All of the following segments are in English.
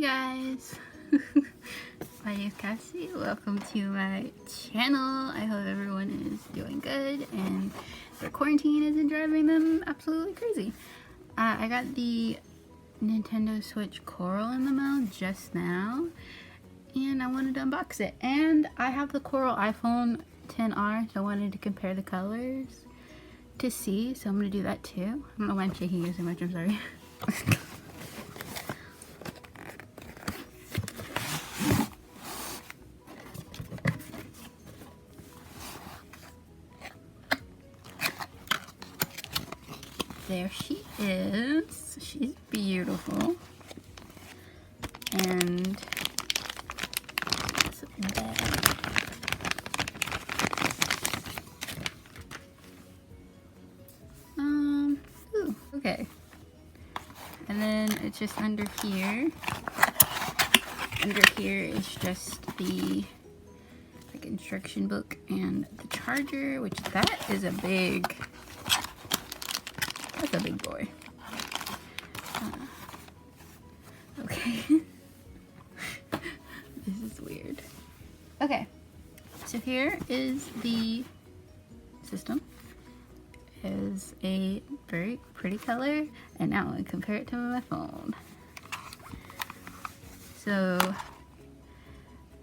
Hi guys, my name is Cassie. Welcome to my channel. I hope everyone is doing good and their quarantine isn't driving them absolutely crazy. I got the Nintendo Switch Coral in the mail just now and I wanted to unbox it. And I have the Coral iPhone XR, so I wanted to compare the colors to see, so I'm going to do that too. I don't know why I'm shaking it so much, I'm sorry. There she is. She's beautiful. And it's ooh, okay. And then it's just under here. Under here is just the like instruction book and the charger, which that is a big. That's a big boy. Okay. This is weird. Okay. So here is the system. It is a very pretty color. And now I'm going to compare it to my phone. So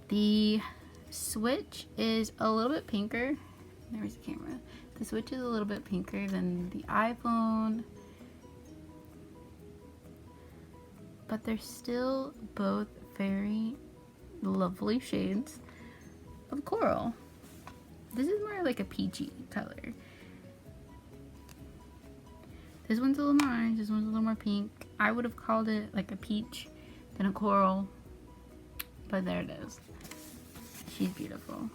the Switch is a little bit pinker. There's the camera. The Switch is a little bit pinker than the iPhone, but they're still both very lovely shades of coral. This is more like a peachy color. This one's a little more orange, this one's a little more pink. I would have called it like a peach than a coral, but there it is. She's beautiful.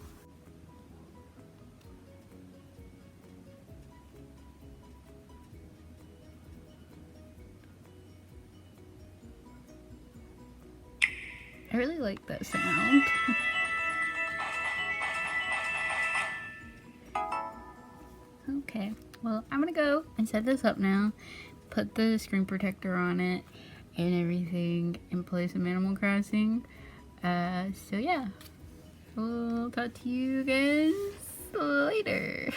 I really like that sound. Okay, well, I'm gonna go and set this up now, put the screen protector on it and everything, and play some Animal Crossing. So yeah, we'll talk to you guys later.